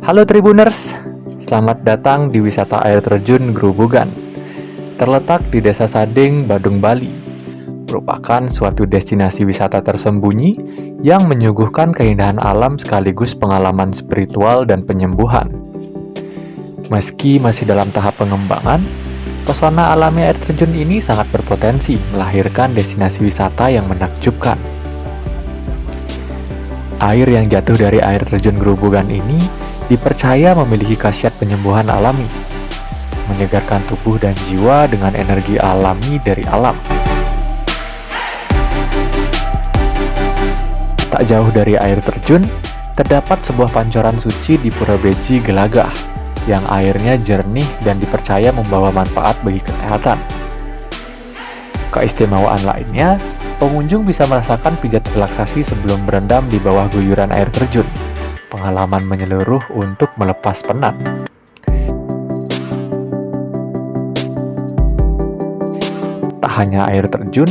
Halo Tribuners, selamat datang di wisata air terjun Grubugan. Terletak di Desa Sading, Badung, Bali, merupakan suatu destinasi wisata tersembunyi yang menyuguhkan keindahan alam sekaligus pengalaman spiritual dan penyembuhan. Meski masih dalam tahap pengembangan, pesona alami air terjun ini sangat berpotensi melahirkan destinasi wisata yang menakjubkan. Air yang jatuh dari air terjun Grubugan ini dipercaya memiliki khasiat penyembuhan alami, menyegarkan tubuh dan jiwa dengan energi alami dari alam. Tak jauh dari air terjun, terdapat sebuah pancoran suci di Pura Beji, Gelagah, yang airnya jernih dan dipercaya membawa manfaat bagi kesehatan. Keistimewaan lainnya, pengunjung bisa merasakan pijat relaksasi sebelum berendam di bawah guyuran air terjun. Pengalaman menyeluruh untuk melepas penat. Tak hanya air terjun,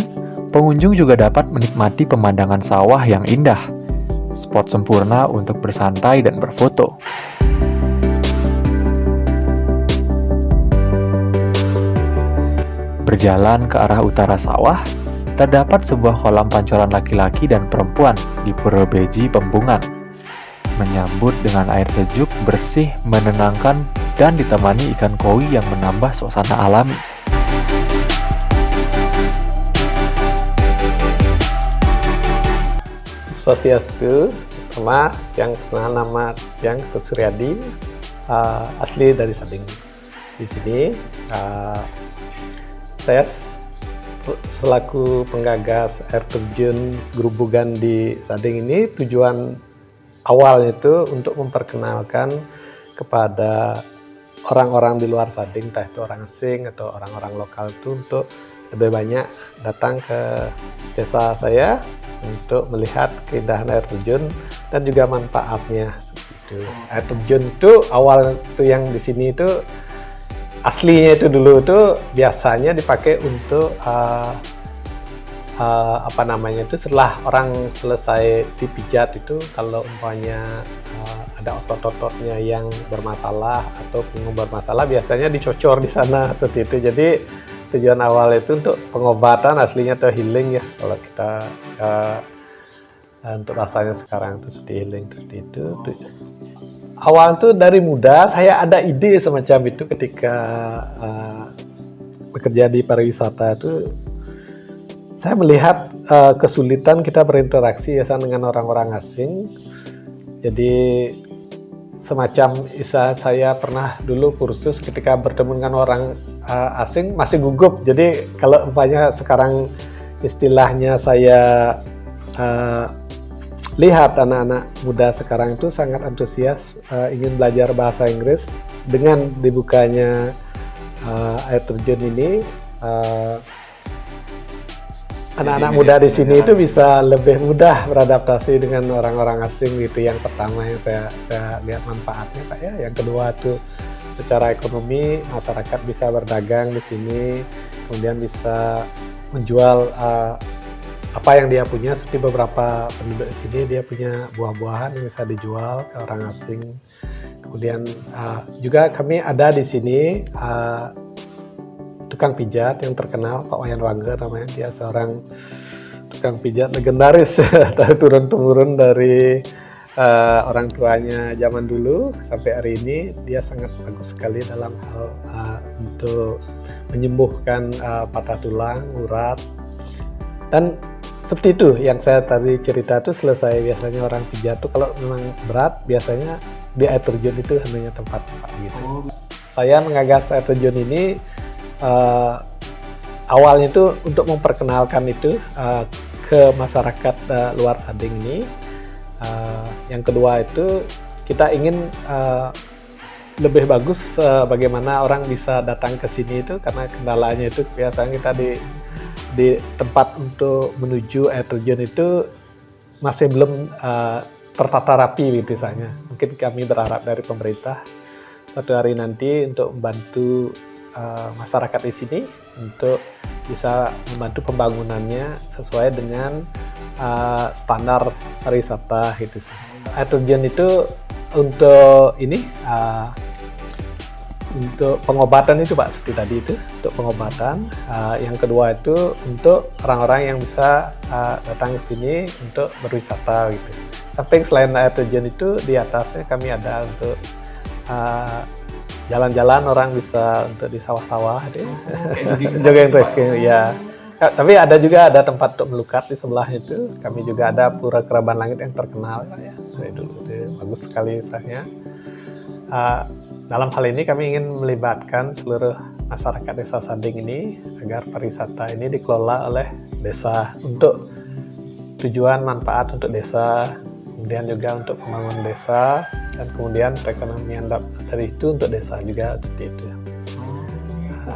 pengunjung juga dapat menikmati pemandangan sawah yang indah, spot sempurna untuk bersantai dan berfoto. Berjalan ke arah utara sawah, terdapat sebuah kolam pancoran laki-laki dan perempuan di Pura Beji, Pembungan. Menyambut dengan air sejuk, bersih, menenangkan, dan ditemani ikan koi yang menambah suasana alami. Swastiastu, yang kenal nama yang Suryadi, asli dari Sading. Di sini saya selaku penggagas air terjun Grubugan di Sading ini, tujuan awalnya itu untuk memperkenalkan kepada orang-orang di luar Sading, entah itu orang asing atau orang-orang lokal, itu untuk lebih banyak datang ke desa saya untuk melihat keindahan air terjun dan juga manfaatnya. Air terjun itu awal itu yang di sini itu aslinya itu dulu itu biasanya dipakai untuk setelah orang selesai dipijat itu, kalau umpamanya ada otot-ototnya yang bermasalah atau punggung bermasalah, biasanya dicocor di sana seperti itu. Jadi tujuan awal itu untuk pengobatan, aslinya atau healing ya, kalau kita untuk rasanya sekarang itu seperti healing seperti itu. Awal itu dari muda saya ada ide semacam itu ketika bekerja di pariwisata itu. Saya melihat kesulitan kita berinteraksi dengan orang-orang asing. Jadi semacam saya pernah dulu kursus ketika bertemu dengan orang asing masih gugup. Jadi kalau umpamanya sekarang istilahnya saya lihat anak-anak muda sekarang itu sangat antusias ingin belajar bahasa Inggris. Dengan dibukanya air terjun ini, anak-anak muda di sini itu bisa lebih mudah beradaptasi dengan orang-orang asing gitu. Yang pertama yang saya lihat manfaatnya, Pak ya. Yang kedua tuh secara ekonomi masyarakat bisa berdagang di sini, kemudian bisa menjual apa yang dia punya. Seperti beberapa penduduk di sini dia punya buah-buahan yang bisa dijual ke orang asing. Kemudian juga kami ada di sini tukang pijat yang terkenal, Pak Wayan Wangger namanya. Dia seorang tukang pijat legendaris turun-temurun dari orang tuanya zaman dulu sampai hari ini. Dia sangat bagus sekali dalam hal untuk menyembuhkan patah tulang, urat. Dan seperti itu yang saya tadi cerita tuh, selesai biasanya orang pijat tuh kalau memang berat, biasanya di air terjun itu hanya tempat gitu. Saya menggagas air terjun ini awalnya itu untuk memperkenalkan itu ke masyarakat luar Sading ini. Yang kedua itu kita ingin lebih bagus bagaimana orang bisa datang ke sini itu, karena kendalanya itu biasanya kita di tempat untuk menuju air terjun itu masih belum tertata rapi gitu misalnya. Mungkin kami berharap dari pemerintah suatu hari nanti untuk membantu masyarakat di sini untuk bisa membantu pembangunannya sesuai dengan standar pariwisata gitu. Air terjun itu untuk ini untuk pengobatan itu Pak, seperti tadi itu untuk pengobatan. Yang kedua itu untuk orang-orang yang bisa datang ke sini untuk berwisata gitu. Samping selain air terjun itu di atasnya kami ada untuk jalan-jalan, orang bisa untuk di sawah-sawah gitu. Jogging trekking ya. Tapi ada juga ada tempat untuk melukat di sebelah itu. Kami juga ada Pura Keraban Langit yang terkenal ya. Dari dulu itu bagus sekali misalnya. Dalam hal ini kami ingin melibatkan seluruh masyarakat Desa Sading ini agar pariwisata ini dikelola oleh desa untuk tujuan manfaat untuk desa, kemudian juga untuk pembangunan desa, dan kemudian perekonomian dari itu untuk desa juga seperti itu.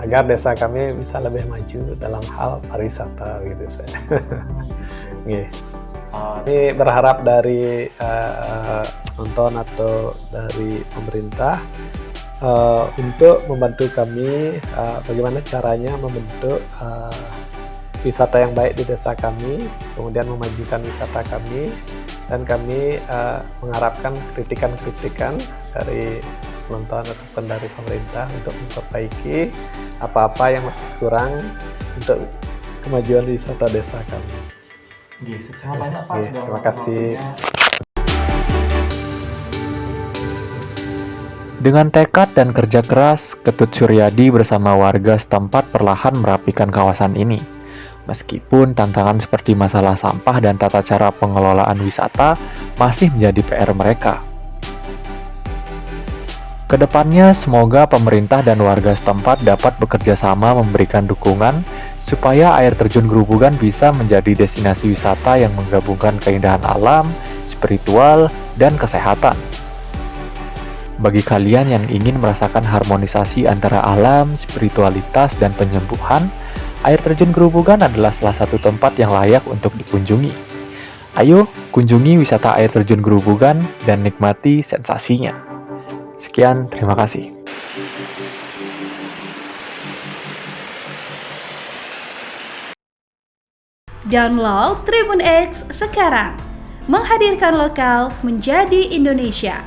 Agar desa kami bisa lebih maju dalam hal pariwisata gitu saya. Kami berharap dari nonton atau dari pemerintah untuk membantu kami bagaimana caranya membentuk wisata yang baik di desa kami, kemudian memajukan wisata kami, dan kami mengharapkan kritikan-kritikan dari penonton ataupun dari pemerintah untuk memperbaiki apa-apa yang masih kurang untuk kemajuan wisata desa kami. Sangat banyak Pak. Terima kasih. Dengan tekad dan kerja keras, Ketut Suryadi bersama warga setempat perlahan merapikan kawasan ini. Meskipun tantangan seperti masalah sampah dan tata cara pengelolaan wisata masih menjadi PR mereka. Kedepannya, semoga pemerintah dan warga setempat dapat bekerja sama memberikan dukungan supaya air terjun Grubugan bisa menjadi destinasi wisata yang menggabungkan keindahan alam, spiritual, dan kesehatan. Bagi kalian yang ingin merasakan harmonisasi antara alam, spiritualitas, dan penyembuhan, air terjun Grubugan adalah salah satu tempat yang layak untuk dikunjungi. Ayo, kunjungi wisata air terjun Grubugan dan nikmati sensasinya. Sekian, terima kasih. Download Tribun X sekarang, menghadirkan lokal menjadi Indonesia.